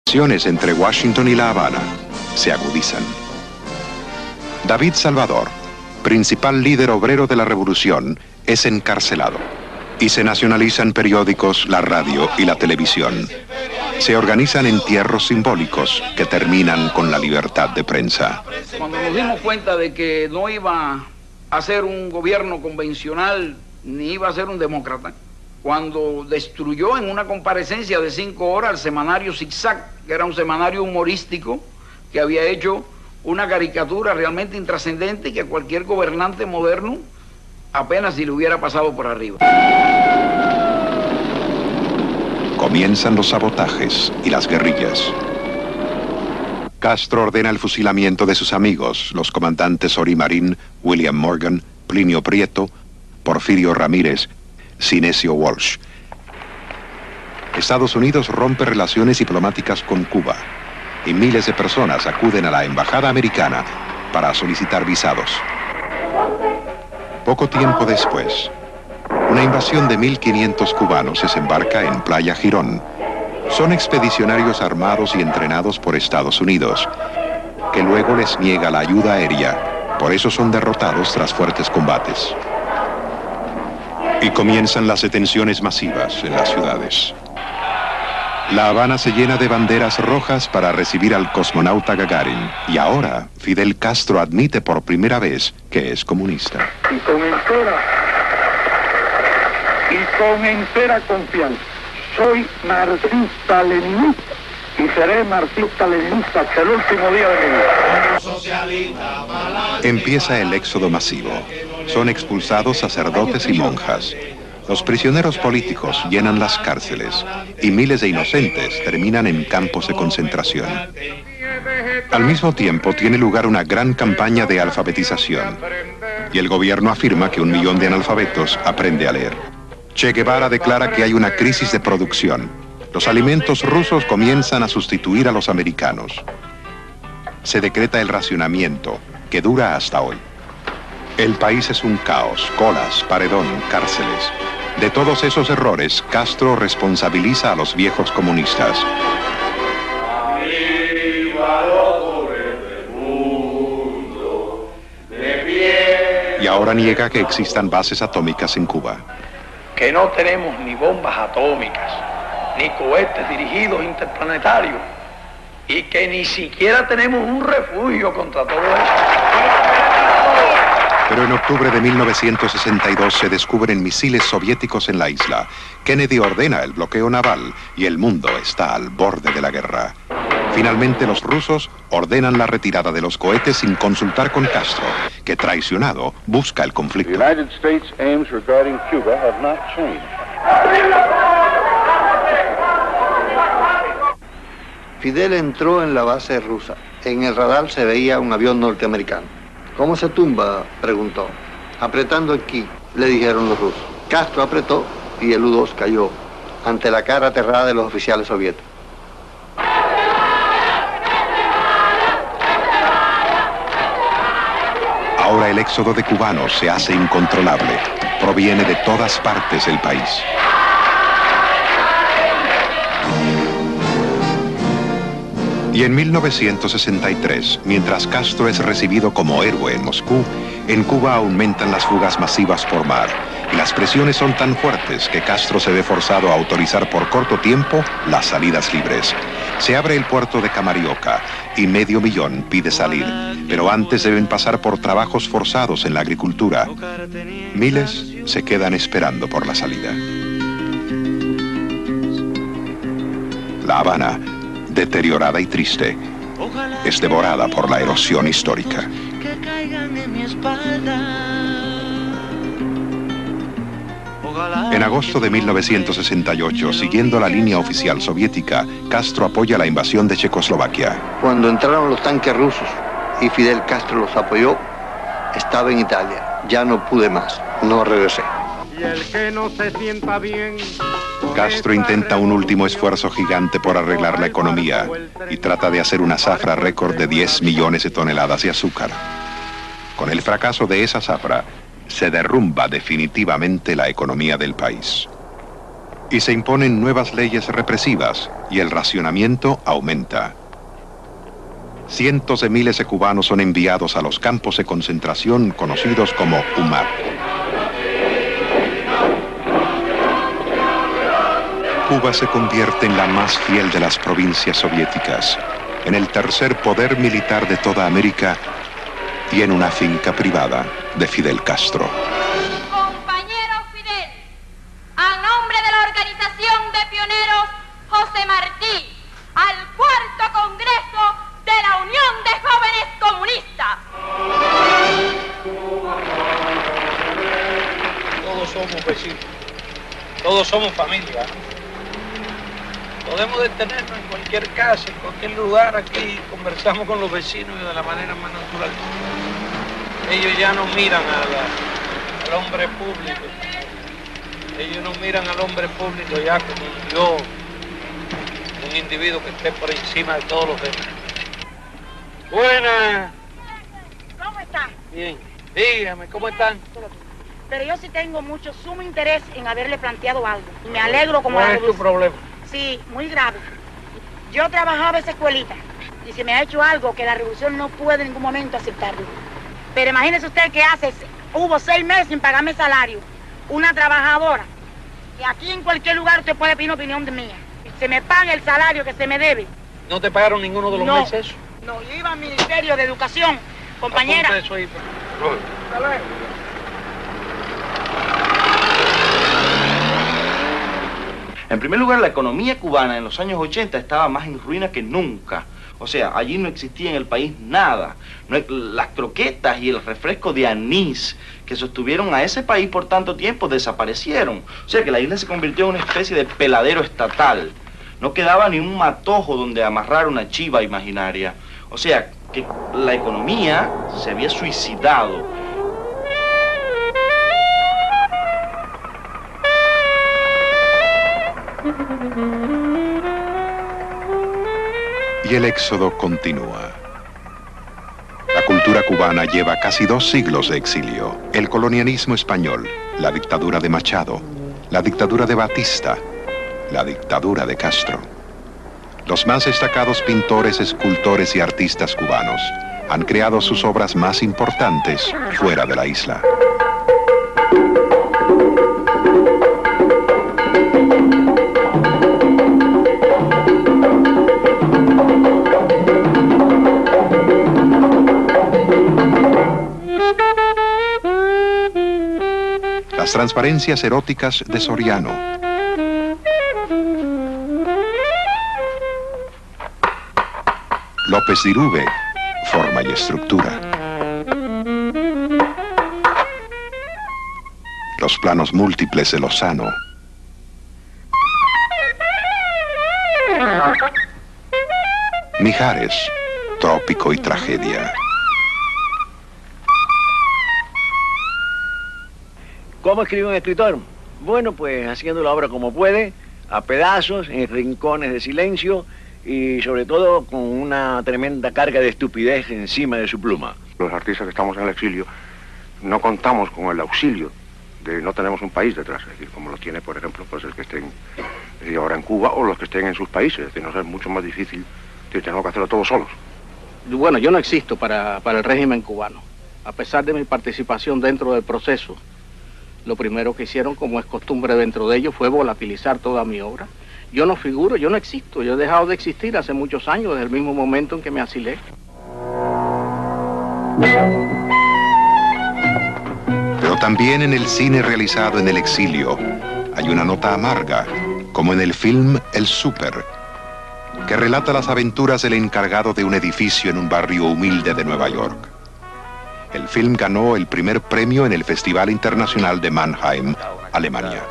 Las tensiones entre Washington y La Habana se agudizan. David Salvador, principal líder obrero de la revolución, es encarcelado y se nacionalizan periódicos, la radio y la televisión. Se organizan entierros simbólicos que terminan con la libertad de prensa. Cuando nos dimos cuenta de que no iba a ser un gobierno convencional ni iba a ser un demócrata, cuando destruyó en una comparecencia de 5 horas el semanario Zigzag, que era un semanario humorístico que había hecho una caricatura realmente intrascendente y que cualquier gobernante moderno apenas si le hubiera pasado por arriba. Comienzan los sabotajes y las guerrillas. Castro ordena el fusilamiento de sus amigos, los comandantes Ory Marín, William Morgan, Plinio Prieto, Porfirio Ramírez, Sinesio Walsh. Estados Unidos rompe relaciones diplomáticas con Cuba y miles de personas acuden a la embajada americana para solicitar visados. Poco tiempo después, una invasión de 1.500 cubanos desembarca en Playa Girón. Son expedicionarios armados y entrenados por Estados Unidos, que luego les niega la ayuda aérea. Por eso son derrotados tras fuertes combates. Y comienzan las detenciones masivas en las ciudades. La Habana se llena de banderas rojas para recibir al cosmonauta Gagarin. Y ahora, Fidel Castro admite por primera vez que es comunista. Y con entera confianza, soy marxista-leninista y seré marxista-leninista hasta el último día de mi vida. Empieza el éxodo masivo. Son expulsados sacerdotes y monjas. Los prisioneros políticos llenan las cárceles y miles de inocentes terminan en campos de concentración. Al mismo tiempo tiene lugar una gran campaña de alfabetización y el gobierno afirma que 1 millón de analfabetos aprende a leer. Che Guevara declara que hay una crisis de producción. Los alimentos rusos comienzan a sustituir a los americanos. Se decreta el racionamiento, que dura hasta hoy. El país es un caos, colas, paredón, cárceles. De todos esos errores, Castro responsabiliza a los viejos comunistas. Y ahora niega que existan bases atómicas en Cuba. Que no tenemos ni bombas atómicas, ni cohetes dirigidos interplanetarios, y que ni siquiera tenemos un refugio contra todo eso. Pero en octubre de 1962 se descubren misiles soviéticos en la isla. Kennedy ordena el bloqueo naval y el mundo está al borde de la guerra. Finalmente los rusos ordenan la retirada de los cohetes sin consultar con Castro, que traicionado busca el conflicto. Fidel entró en la base rusa. En el radar se veía un avión norteamericano. ¿Cómo se tumba?, preguntó. Apretando aquí, le dijeron los rusos. Castro apretó y el U-2 cayó ante la cara aterrada de los oficiales soviéticos. Ahora el éxodo de cubanos se hace incontrolable. Proviene de todas partes del país. Y en 1963, mientras Castro es recibido como héroe en Moscú, en Cuba aumentan las fugas masivas por mar. Y las presiones son tan fuertes que Castro se ve forzado a autorizar por corto tiempo las salidas libres. Se abre el puerto de Camarioca y 500.000 pide salir, pero antes deben pasar por trabajos forzados en la agricultura. Miles se quedan esperando por la salida. La Habana, deteriorada y triste, es devorada por la erosión histórica. En agosto de 1968, siguiendo la línea oficial soviética, Castro apoya la invasión de Checoslovaquia. Cuando entraron los tanques rusos y Fidel Castro los apoyó, estaba en Italia. Ya no pude más, no regresé. Y el que no se sienta bien... Castro intenta un último esfuerzo gigante por arreglar la economía y trata de hacer una zafra récord de 10 millones de toneladas de azúcar. Con el fracaso de esa zafra, se derrumba definitivamente la economía del país. Y se imponen nuevas leyes represivas y el racionamiento aumenta. Cientos de miles de cubanos son enviados a los campos de concentración conocidos como UMAP. Cuba se convierte en la más fiel de las provincias soviéticas, en el tercer poder militar de toda América y en una finca privada de Fidel Castro. Compañero Fidel, a nombre de la Organización de Pioneros José Martí, al cuarto Congreso de la Unión de Jóvenes Comunistas. Todos somos vecinos, todos somos familia. Podemos detenernos en cualquier casa, en cualquier lugar aquí, conversamos con los vecinos de la manera más natural. Ellos ya no miran al hombre público. Ellos no miran al hombre público ya como yo, un individuo que esté por encima de todos los demás. Buenas. ¿Cómo están? Bien. Dígame, ¿cómo están? Pero yo sí tengo mucho, sumo interés en haberle planteado algo. Me alegro como ¿Cuál la es tu revolución. problema? Sí, muy grave. Yo trabajaba en esa escuelita y se me ha hecho algo que la revolución no puede en ningún momento aceptarlo. Pero imagínese usted que hubo 6 meses sin pagarme salario. Una trabajadora, que aquí en cualquier lugar usted puede pedir una opinión de mía. Se me paga el salario que se me debe. ¿No te pagaron ninguno de los No. meses? No, yo iba al Ministerio de Educación, compañera. Apunta eso ahí, por favor. Hasta luego. En primer lugar, la economía cubana en los años 80 estaba más en ruina que nunca. O sea, allí no existía en el país nada. Las croquetas y el refresco de anís que sostuvieron a ese país por tanto tiempo desaparecieron. O sea que la isla se convirtió en una especie de peladero estatal. No quedaba ni un matojo donde amarrar una chiva imaginaria. O sea que la economía se había suicidado. Y el éxodo continúa. La cultura cubana lleva casi 2 siglos de exilio. El colonialismo español, la dictadura de Machado, la dictadura de Batista, la dictadura de Castro. Los más destacados pintores, escultores y artistas cubanos han creado sus obras más importantes fuera de la isla. Las transparencias eróticas de Soriano. López de Irube, forma y estructura. Los planos múltiples de Lozano. Mijares, trópico y tragedia. ¿Cómo escribe un escritor? Bueno, pues haciendo la obra como puede, a pedazos, en rincones de silencio y sobre todo con una tremenda carga de estupidez encima de su pluma. Los artistas que estamos en el exilio no contamos con el auxilio no tenemos un país detrás, es decir, como lo tiene, por ejemplo, pues el que estén ahora en Cuba o los que estén en sus países, es decir, nos es mucho más difícil, tenemos que hacerlo todos solos. Bueno, yo no existo para el régimen cubano. A pesar de mi participación dentro del proceso, lo primero que hicieron, como es costumbre dentro de ellos, fue volatilizar toda mi obra. Yo no figuro, yo no existo, yo he dejado de existir hace muchos años, desde el mismo momento en que me asilé. Pero también en el cine realizado en el exilio hay una nota amarga, como en el film El Súper, que relata las aventuras del encargado de un edificio en un barrio humilde de Nueva York. El film ganó el primer premio en el Festival Internacional de Mannheim, Alemania.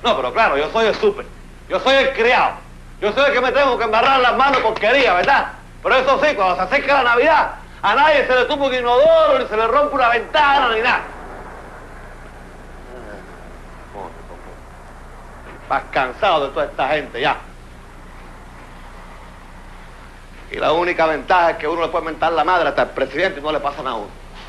No, pero claro, yo soy el súper. Yo soy el criado. Yo soy el que me tengo que embarrar las manos porquería, ¿verdad? Pero eso sí, cuando se acerca la Navidad, a nadie se le tumba un inodoro, ni se le rompe una ventana, ni nada. Estás cansado de toda esta gente ya. Y la única ventaja es que uno le puede mentar la madre hasta el presidente y no le pasa nada a uno.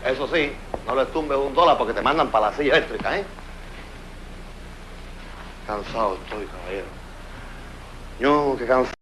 Eso sí, no le tumbes $1 porque te mandan para la silla eléctrica, ¿eh? Cansado estoy, caballero. Yo, que cansado.